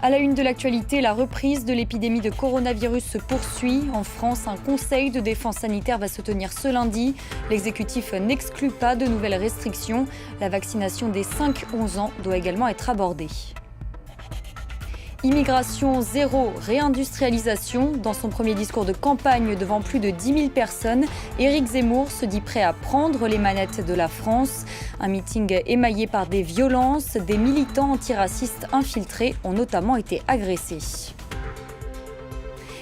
À la une de l'actualité, la reprise de l'épidémie de coronavirus se poursuit. En France, un conseil de défense sanitaire va se tenir ce lundi. L'exécutif n'exclut pas de nouvelles restrictions. La vaccination des 5-11 ans doit également être abordée. Immigration zéro, réindustrialisation. Dans son premier discours de campagne devant plus de 10 000 personnes, Éric Zemmour se dit prêt à prendre les manettes de la France. Un meeting émaillé par des violences. Des militants antiracistes infiltrés ont notamment été agressés.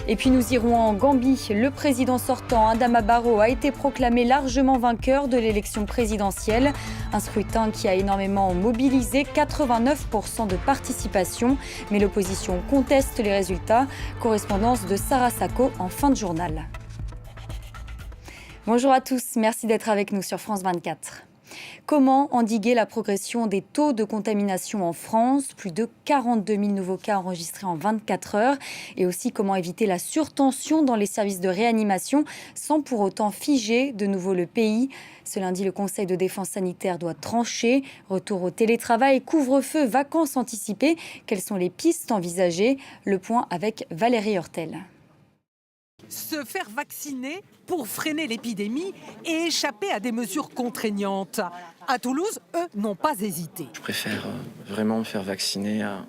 Et puis nous irons en Gambie. Le président sortant, Adama Barrow, a été proclamé largement vainqueur de l'élection présidentielle. Un scrutin qui a énormément mobilisé, 89% de participation. Mais l'opposition conteste les résultats. Correspondance de Sarah Sacco en fin de journal. Bonjour à tous, merci d'être avec nous sur France 24. Comment endiguer la progression des taux de contamination en France? Plus de 42 000 nouveaux cas enregistrés en 24 heures. Et aussi comment éviter la surtension dans les services de réanimation sans pour autant figer de nouveau le pays. Ce lundi, le Conseil de défense sanitaire doit trancher. Retour au télétravail, couvre-feu, vacances anticipées. Quelles sont les pistes envisagées? Le point avec Valérie Hurtel. Se faire vacciner pour freiner l'épidémie et échapper à des mesures contraignantes. À Toulouse, eux n'ont pas hésité. Je préfère vraiment me faire vacciner à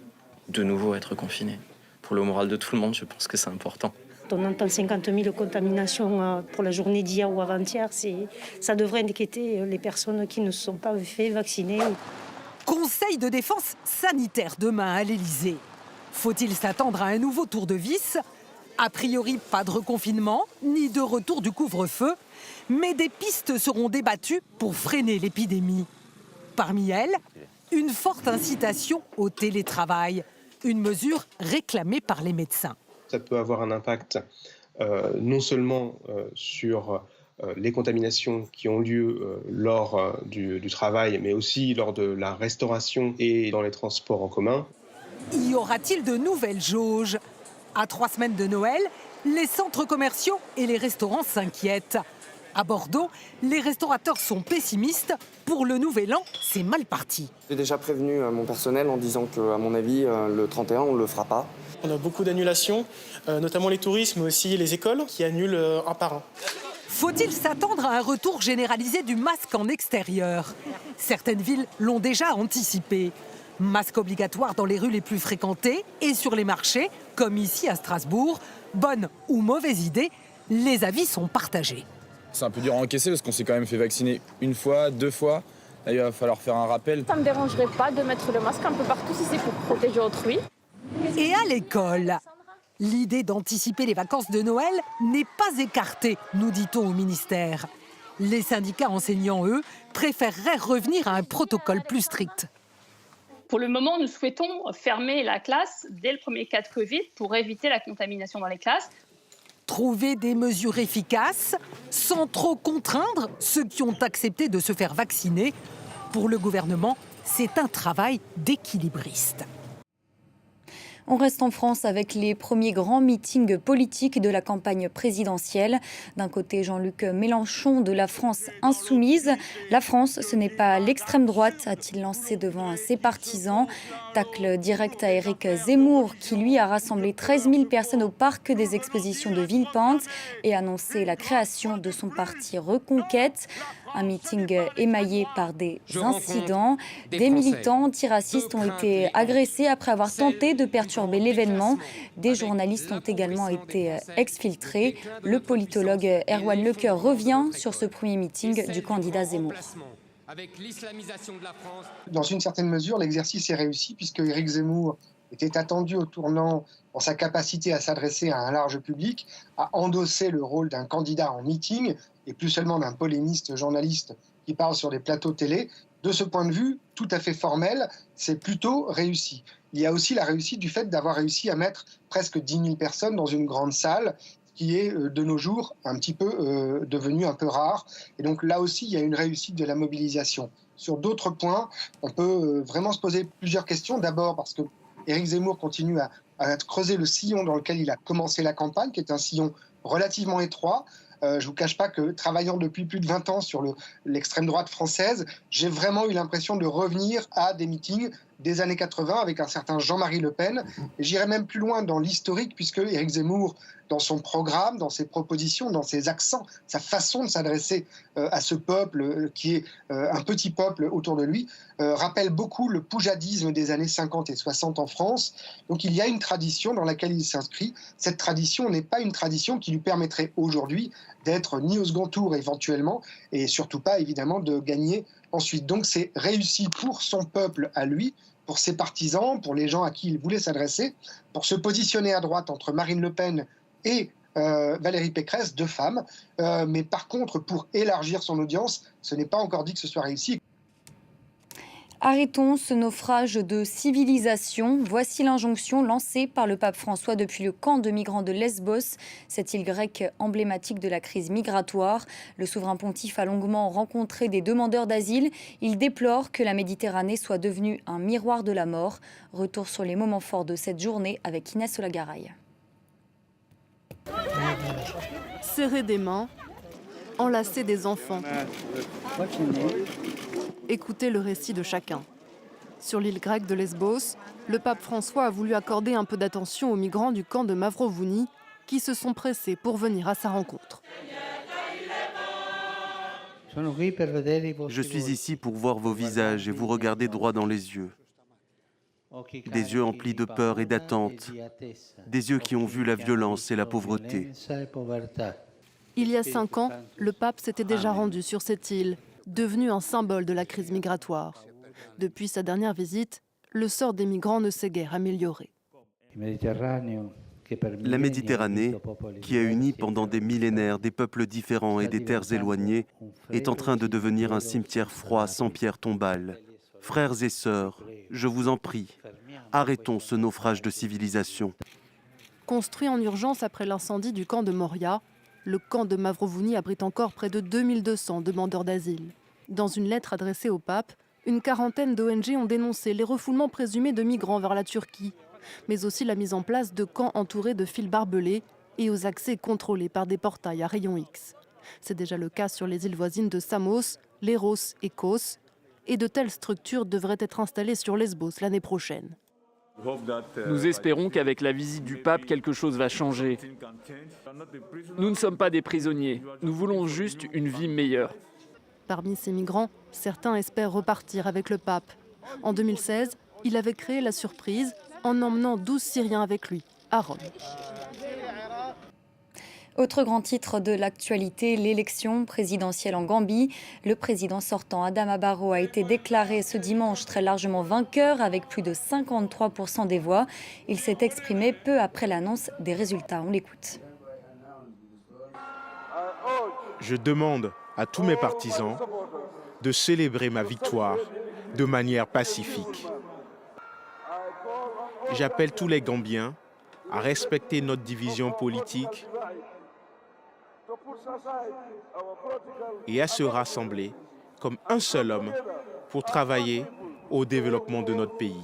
de nouveau être confiné. Pour le moral de tout le monde, je pense que c'est important. On entend 50 000 contaminations pour la journée d'hier ou avant-hier. Ça devrait inquiéter les personnes qui ne se sont pas fait vacciner. Conseil de défense sanitaire demain à l'Élysée. Faut-il s'attendre à un nouveau tour de vis ? A priori, pas de reconfinement, ni de retour du couvre-feu, mais des pistes seront débattues pour freiner l'épidémie. Parmi elles, une forte incitation au télétravail, une mesure réclamée par les médecins. Ça peut avoir un impact non seulement sur les contaminations qui ont lieu lors du travail, mais aussi lors de la restauration et dans les transports en commun. Y aura-t-il de nouvelles jauges ? À 3 semaines de Noël, les centres commerciaux et les restaurants s'inquiètent. À Bordeaux, les restaurateurs sont pessimistes. Pour le nouvel an, c'est mal parti. J'ai déjà prévenu mon personnel en disant qu'à mon avis, le 31, on ne le fera pas. On a beaucoup d'annulations, notamment les touristes, mais aussi les écoles qui annulent un par un. Faut-il s'attendre à un retour généralisé du masque en extérieur? Certaines villes l'ont déjà anticipé. Masque obligatoire dans les rues les plus fréquentées et sur les marchés, comme ici à Strasbourg. Bonne ou mauvaise idée, les avis sont partagés. C'est un peu dur à encaisser parce qu'on s'est quand même fait vacciner 1 fois, 2 fois. Là, il va falloir faire un rappel. Ça ne me dérangerait pas de mettre le masque un peu partout si c'est pour protéger autrui. Et à l'école, l'idée d'anticiper les vacances de Noël n'est pas écartée, nous dit-on au ministère. Les syndicats enseignants, eux, préféreraient revenir à un protocole plus strict. Pour le moment, nous souhaitons fermer la classe dès le premier cas de Covid pour éviter la contamination dans les classes. Trouver des mesures efficaces sans trop contraindre ceux qui ont accepté de se faire vacciner. Pour le gouvernement, c'est un travail d'équilibriste. On reste en France avec les premiers grands meetings politiques de la campagne présidentielle. D'un côté, Jean-Luc Mélenchon de la France insoumise. La France, ce n'est pas l'extrême droite, a-t-il lancé devant ses partisans. Tacle direct à Éric Zemmour, qui lui a rassemblé 13 000 personnes au parc des expositions de Villepinte et annoncé la création de son parti Reconquête. Un meeting émaillé par des incidents. Des militants antiracistes ont été agressés après avoir tenté de perturber l'événement. Des journalistes ont également été exfiltrés. Le politologue Erwan Lecoeur revient sur ce premier meeting du candidat Zemmour. Dans une certaine mesure, l'exercice est réussi puisque Éric Zemmour était attendu au tournant dans sa capacité à s'adresser à un large public, à endosser le rôle d'un candidat en meeting et plus seulement d'un polémiste journaliste qui parle sur des plateaux télé. De ce point de vue, tout à fait formel, c'est plutôt réussi. Il y a aussi la réussite du fait d'avoir réussi à mettre presque 10 000 personnes dans une grande salle, qui est de nos jours un petit peu devenu un peu rare. Et donc là aussi, il y a une réussite de la mobilisation. Sur d'autres points, on peut vraiment se poser plusieurs questions. D'abord parce que Éric Zemmour continue à creuser le sillon dans lequel il a commencé la campagne, qui est un sillon relativement étroit. Je ne vous cache pas que, travaillant depuis plus de 20 ans sur l'extrême droite française, j'ai vraiment eu l'impression de revenir à des meetings des années 80 avec un certain Jean-Marie Le Pen. Et j'irai même plus loin dans l'historique, puisque Éric Zemmour, dans son programme, dans ses propositions, dans ses accents, sa façon de s'adresser à ce peuple qui est un petit peuple autour de lui, rappelle beaucoup le poujadisme des années 50 et 60 en France. Donc il y a une tradition dans laquelle il s'inscrit. Cette tradition n'est pas une tradition qui lui permettrait aujourd'hui d'être ni au second tour éventuellement, et surtout pas évidemment de gagner ensuite. Donc c'est réussi pour son peuple à lui, pour ses partisans, pour les gens à qui il voulait s'adresser, pour se positionner à droite entre Marine Le Pen et Valérie Pécresse, deux femmes. Mais par contre, pour élargir son audience, ce n'est pas encore dit que ce soit réussi. Arrêtons ce naufrage de civilisation. Voici l'injonction lancée par le pape François depuis le camp de migrants de Lesbos, cette île grecque emblématique de la crise migratoire. Le souverain pontife a longuement rencontré des demandeurs d'asile. Il déplore que la Méditerranée soit devenue un miroir de la mort. Retour sur les moments forts de cette journée avec Inès Olagaray. Serrer des mains, enlacer des enfants. Écoutez le récit de chacun. Sur l'île grecque de Lesbos, le pape François a voulu accorder un peu d'attention aux migrants du camp de Mavrovouni qui se sont pressés pour venir à sa rencontre. Je suis ici pour voir vos visages et vous regarder droit dans les yeux. Des yeux emplis de peur et d'attente, des yeux qui ont vu la violence et la pauvreté. Il y a 5 ans, le pape s'était déjà rendu sur cette île, devenue un symbole de la crise migratoire. Depuis sa dernière visite, le sort des migrants ne s'est guère amélioré. La Méditerranée, qui a uni pendant des millénaires des peuples différents et des terres éloignées, est en train de devenir un cimetière froid sans pierre tombale. Frères et sœurs, je vous en prie, arrêtons ce naufrage de civilisation. Construit en urgence après l'incendie du camp de Moria, le camp de Mavrovouni abrite encore près de 2200 demandeurs d'asile. Dans une lettre adressée au pape, une quarantaine d'ONG ont dénoncé les refoulements présumés de migrants vers la Turquie, mais aussi la mise en place de camps entourés de fils barbelés et aux accès contrôlés par des portails à rayons X. C'est déjà le cas sur les îles voisines de Samos, Léros et Kos, et de telles structures devraient être installées sur Lesbos l'année prochaine. Nous espérons qu'avec la visite du pape, quelque chose va changer. Nous ne sommes pas des prisonniers, nous voulons juste une vie meilleure. Parmi ces migrants, certains espèrent repartir avec le pape. En 2016, il avait créé la surprise en emmenant 12 Syriens avec lui, à Rome. Autre grand titre de l'actualité, l'élection présidentielle en Gambie. Le président sortant Adama Barrow a été déclaré ce dimanche très largement vainqueur avec plus de 53% des voix. Il s'est exprimé peu après l'annonce des résultats. On l'écoute. Je demande à tous mes partisans de célébrer ma victoire de manière pacifique. J'appelle tous les Gambiens à respecter notre division politique et à se rassembler comme un seul homme pour travailler au développement de notre pays.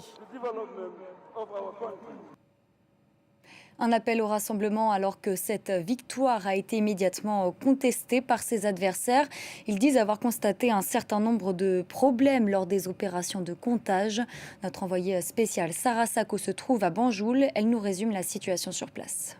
Un appel au rassemblement alors que cette victoire a été immédiatement contestée par ses adversaires. Ils disent avoir constaté un certain nombre de problèmes lors des opérations de comptage. Notre envoyée spéciale Sarah Sako se trouve à Banjul. Elle nous résume la situation sur place.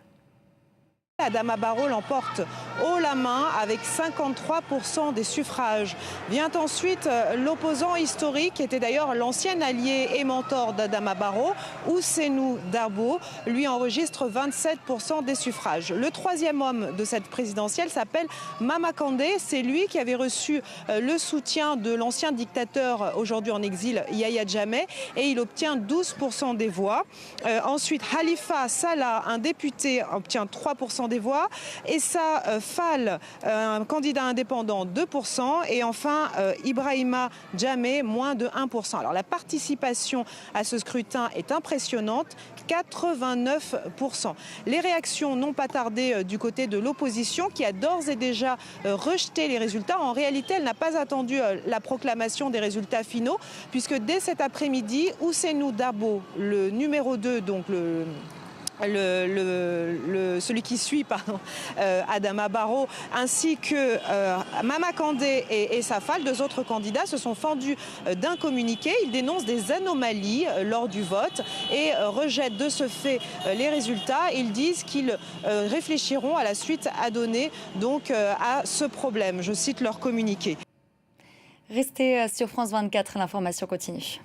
Adama Barrow l'emporte haut la main avec 53% des suffrages. Vient ensuite l'opposant historique, qui était d'ailleurs l'ancien allié et mentor d'Adama Barrow, Ousseynou Darboe, lui enregistre 27% des suffrages. Le troisième homme de cette présidentielle s'appelle Mama Kandeh. C'est lui qui avait reçu le soutien de l'ancien dictateur aujourd'hui en exil Yahya Jammeh et il obtient 12% des voix. Ensuite, Khalifa Salah, un député, obtient 3% des voix. Essa Fall, un candidat indépendant, 2%. Et enfin, Ibrahima Jammeh, moins de 1%. Alors la participation à ce scrutin est impressionnante, 89%. Les réactions n'ont pas tardé du côté de l'opposition qui a d'ores et déjà rejeté les résultats. En réalité, elle n'a pas attendu la proclamation des résultats finaux, puisque dès cet après-midi, Ousseynou Darboe, le numéro 2, donc celui qui suit Adama Barrow, ainsi que Mama Kandé et Safal, 2 autres candidats, se sont fendus d'un communiqué. Ils dénoncent des anomalies lors du vote et rejettent de ce fait les résultats. Ils disent qu'ils réfléchiront à la suite à donner donc à ce problème. Je cite leur communiqué. Restez sur France 24, l'information continue.